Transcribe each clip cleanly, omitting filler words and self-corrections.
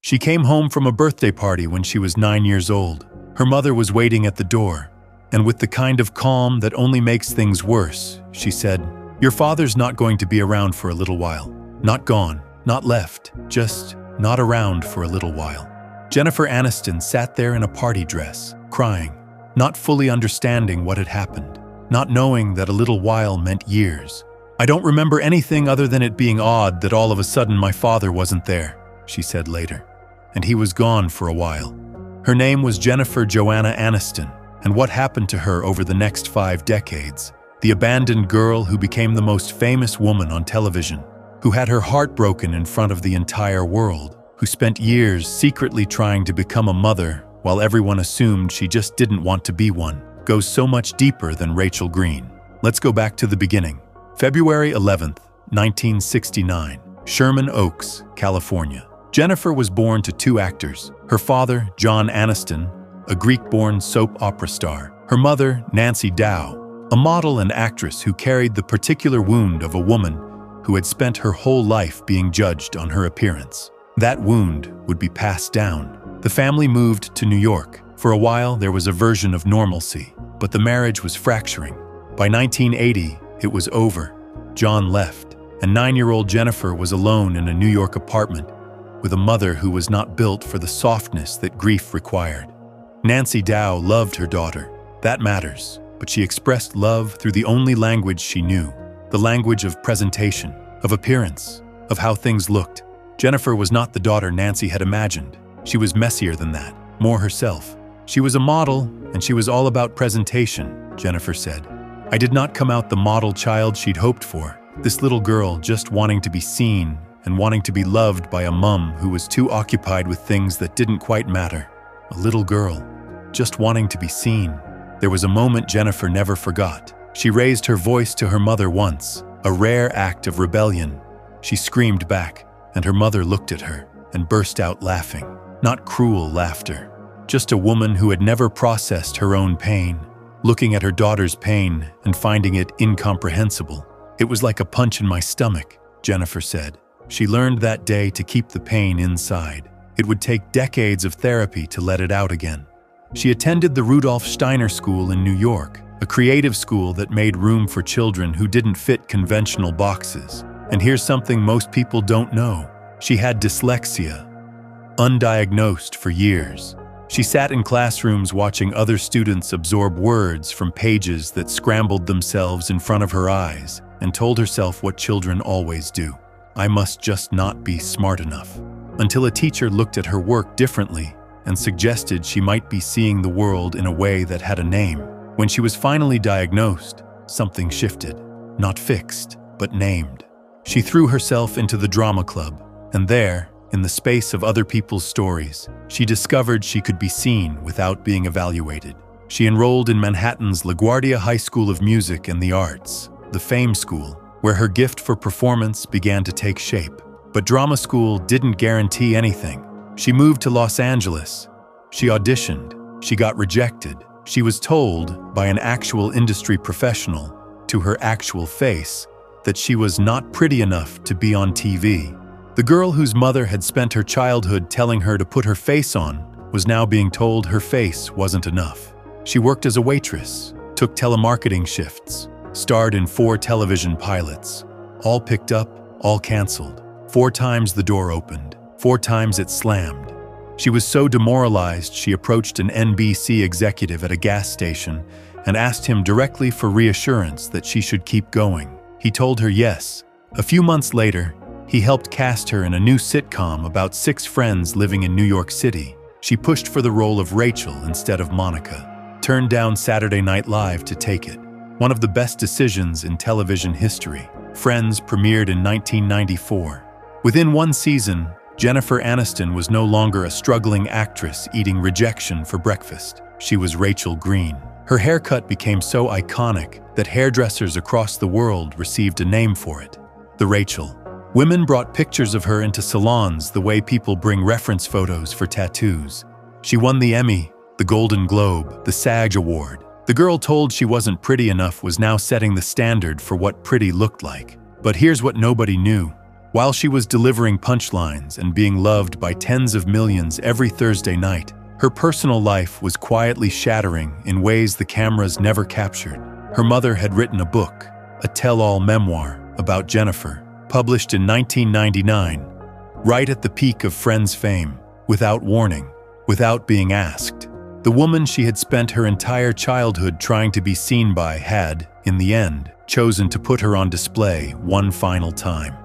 She came home from a birthday party when she was 9 years old. Her mother was waiting at the door, and with the kind of calm that only makes things worse, she said, "Your father's not going to be around for a little while. Not gone, not left, just not around for a little while." Jennifer Aniston sat there in a party dress, crying, not fully understanding what had happened, not knowing that a little while meant years. "I don't remember anything other than it being odd that all of a sudden my father wasn't there," she said later. And he was gone for a while. Her name was Jennifer Joanna Aniston, and what happened to her over the next 5 decades? The abandoned girl who became the most famous woman on television, who had her heart broken in front of the entire world, who spent years secretly trying to become a mother while everyone assumed she just didn't want to be one, goes so much deeper than Rachel Green. Let's go back to the beginning. February 11th, 1969, Sherman Oaks, California. Jennifer was born to 2 actors. Her father, John Aniston, a Greek-born soap opera star. Her mother, Nancy Dow, a model and actress who carried the particular wound of a woman who had spent her whole life being judged on her appearance. That wound would be passed down. The family moved to New York. For a while, there was a version of normalcy, but the marriage was fracturing. By 1980, it was over. John left, and 9-year-old Jennifer was alone in a New York apartment with a mother who was not built for the softness that grief required. Nancy Dow loved her daughter. That matters, but she expressed love through the only language she knew, the language of presentation, of appearance, of how things looked. Jennifer was not the daughter Nancy had imagined. She was messier than that, more herself. She was a model, and she was all about presentation, Jennifer said. "I did not come out the model child she'd hoped for. This little girl just wanting to be seen and wanting to be loved by a mom who was too occupied with things that didn't quite matter. A little girl, just wanting to be seen." There was a moment Jennifer never forgot. She raised her voice to her mother once, a rare act of rebellion. She screamed back, and her mother looked at her and burst out laughing. Not cruel laughter, just a woman who had never processed her own pain, looking at her daughter's pain and finding it incomprehensible. "It was like a punch in my stomach," Jennifer said. She learned that day to keep the pain inside. It would take decades of therapy to let it out again. She attended the Rudolf Steiner School in New York, a creative school that made room for children who didn't fit conventional boxes. And here's something most people don't know. She had dyslexia, undiagnosed for years. She sat in classrooms watching other students absorb words from pages that scrambled themselves in front of her eyes and told herself what children always do. "I must just not be smart enough." Until a teacher looked at her work differently and suggested she might be seeing the world in a way that had a name. When she was finally diagnosed, something shifted. Not fixed, but named. She threw herself into the drama club, and there, in the space of other people's stories, she discovered she could be seen without being evaluated. She enrolled in Manhattan's LaGuardia High School of Music and the Arts, the Fame School, where her gift for performance began to take shape. But drama school didn't guarantee anything. She moved to Los Angeles. She auditioned. She got rejected. She was told by an actual industry professional, to her actual face, that she was not pretty enough to be on TV. The girl whose mother had spent her childhood telling her to put her face on was now being told her face wasn't enough. She worked as a waitress, took telemarketing shifts, starred in 4 television pilots, all picked up, all canceled. 4 times the door opened, 4 times it slammed. She was so demoralized she approached an NBC executive at a gas station and asked him directly for reassurance that she should keep going. He told her yes. A few months later, he helped cast her in a new sitcom about 6 friends living in New York City. She pushed for the role of Rachel instead of Monica, turned down Saturday Night Live to take it. One of the best decisions in television history. Friends premiered in 1994. Within 1 season, Jennifer Aniston was no longer a struggling actress eating rejection for breakfast. She was Rachel Green. Her haircut became so iconic that hairdressers across the world received a name for it. The Rachel. Women brought pictures of her into salons the way people bring reference photos for tattoos. She won the Emmy, the Golden Globe, the SAG Award. The girl told she wasn't pretty enough was now setting the standard for what pretty looked like. But here's what nobody knew. While she was delivering punchlines and being loved by tens of millions every Thursday night, her personal life was quietly shattering in ways the cameras never captured. Her mother had written a book, a tell-all memoir about Jennifer, published in 1999, right at the peak of Friends fame, without warning, without being asked. The woman she had spent her entire childhood trying to be seen by had, in the end, chosen to put her on display one final time.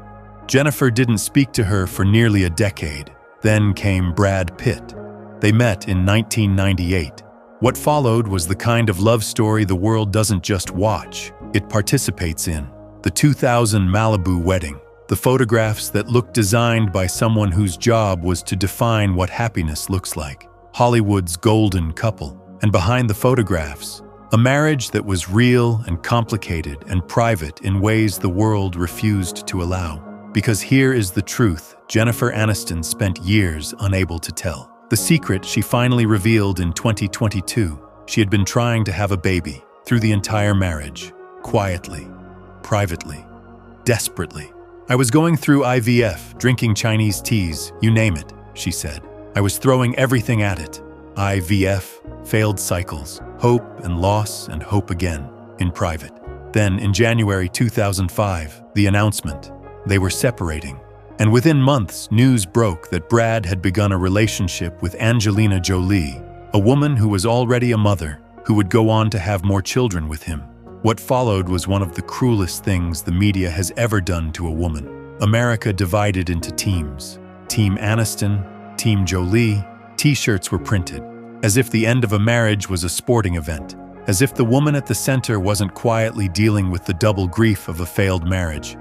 Jennifer didn't speak to her for nearly a decade. Then came Brad Pitt. They met in 1998. What followed was the kind of love story the world doesn't just watch, it participates in. The 2000 Malibu wedding. The photographs that looked designed by someone whose job was to define what happiness looks like. Hollywood's golden couple. And behind the photographs, a marriage that was real and complicated and private in ways the world refused to allow. Because here is the truth Jennifer Aniston spent years unable to tell. The secret she finally revealed in 2022. She had been trying to have a baby through the entire marriage, quietly, privately, desperately. I was going through IVF, drinking Chinese teas, you name it, she said. I was throwing everything at it. IVF, failed cycles, hope and loss and hope again, in private. Then, in January 2005, the announcement. They were separating. And within months, news broke that Brad had begun a relationship with Angelina Jolie, a woman who was already a mother, who would go on to have more children with him. What followed was one of the cruelest things the media has ever done to a woman. America divided into teams. Team Aniston, Team Jolie. T-shirts were printed, as if the end of a marriage was a sporting event, as if the woman at the center wasn't quietly dealing with the double grief of a failed marriage,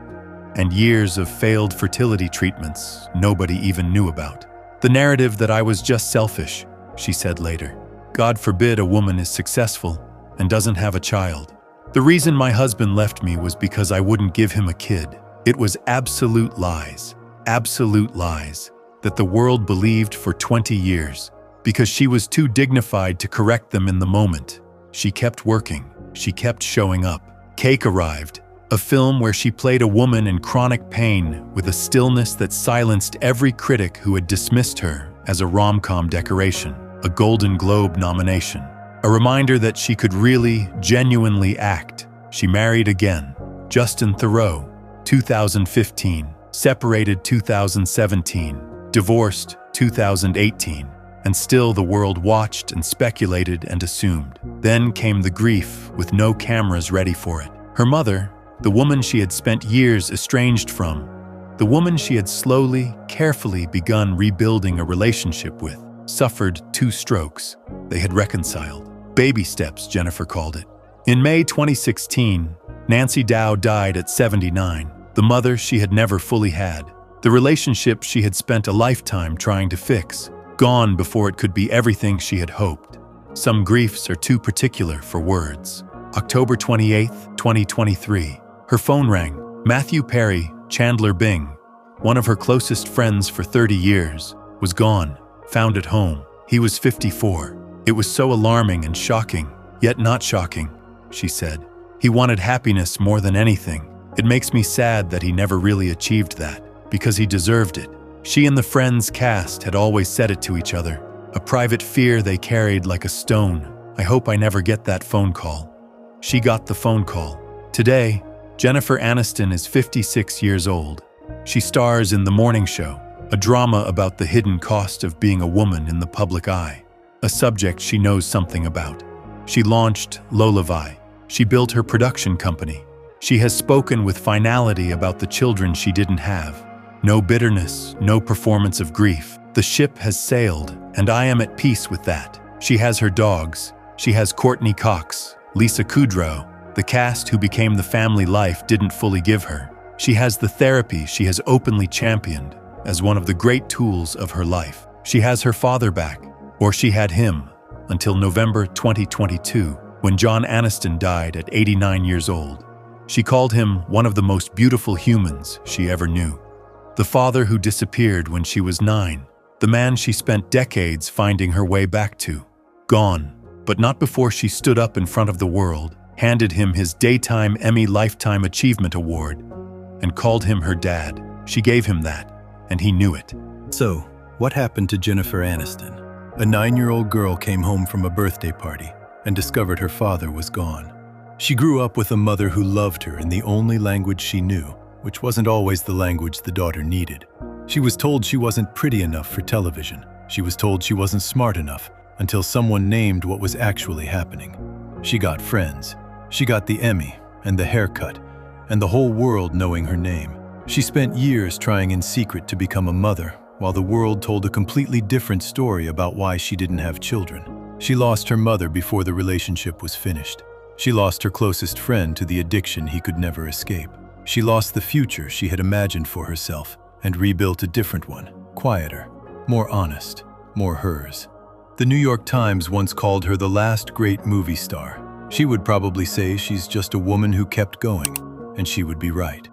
and years of failed fertility treatments nobody even knew about. The narrative that I was just selfish, she said later. God forbid a woman is successful and doesn't have a child. The reason my husband left me was because I wouldn't give him a kid. It was absolute lies that the world believed for 20 years. Because she was too dignified to correct them in the moment. She kept working. She kept showing up. Cake arrived. A film where she played a woman in chronic pain with a stillness that silenced every critic who had dismissed her as a rom-com decoration, a Golden Globe nomination. A reminder that she could really, genuinely act. She married again. Justin Theroux, 2015. Separated 2017. Divorced 2018. And still the world watched and speculated and assumed. Then came the grief with no cameras ready for it. Her mother, the woman she had spent years estranged from, the woman she had slowly, carefully begun rebuilding a relationship with, suffered 2 strokes. They had reconciled. Baby steps, Jennifer called it. In May 2016, Nancy Dow died at 79, the mother she had never fully had. The relationship she had spent a lifetime trying to fix, gone before it could be everything she had hoped. Some griefs are too particular for words. October 28, 2023. Her phone rang. Matthew Perry, Chandler Bing, one of her closest friends for 30 years, was gone, found at home. He was 54. It was so alarming and shocking, yet not shocking, she said. He wanted happiness more than anything. It makes me sad that he never really achieved that, because he deserved it. She and the Friends cast had always said it to each other, a private fear they carried like a stone. I hope I never get that phone call. She got the phone call. Today, Jennifer Aniston is 56 years old. She stars in The Morning Show, a drama about the hidden cost of being a woman in the public eye, a subject she knows something about. She launched Lolavai. She built her production company. She has spoken with finality about the children she didn't have. No bitterness, no performance of grief. The ship has sailed, and I am at peace with that. She has her dogs. She has Courtney Cox, Lisa Kudrow, the cast who became the family life didn't fully give her. She has the therapy she has openly championed as one of the great tools of her life. She has her father back, or she had him, until November 2022, when John Aniston died at 89 years old. She called him one of the most beautiful humans she ever knew. The father who disappeared when she was 9, the man she spent decades finding her way back to. Gone, but not before she stood up in front of the world, handed him his Daytime Emmy Lifetime Achievement Award, and called him her dad. She gave him that, and he knew it. So, what happened to Jennifer Aniston? A 9-year-old girl came home from a birthday party and discovered her father was gone. She grew up with a mother who loved her in the only language she knew, which wasn't always the language the daughter needed. She was told she wasn't pretty enough for television. She was told she wasn't smart enough until someone named what was actually happening. She got friends. She got the Emmy and the haircut and the whole world knowing her name. She spent years trying in secret to become a mother, while the world told a completely different story about why she didn't have children. She lost her mother before the relationship was finished. She lost her closest friend to the addiction he could never escape. She lost the future she had imagined for herself and rebuilt a different one, quieter, more honest, more hers. The New York Times once called her the last great movie star. She would probably say she's just a woman who kept going, and she would be right.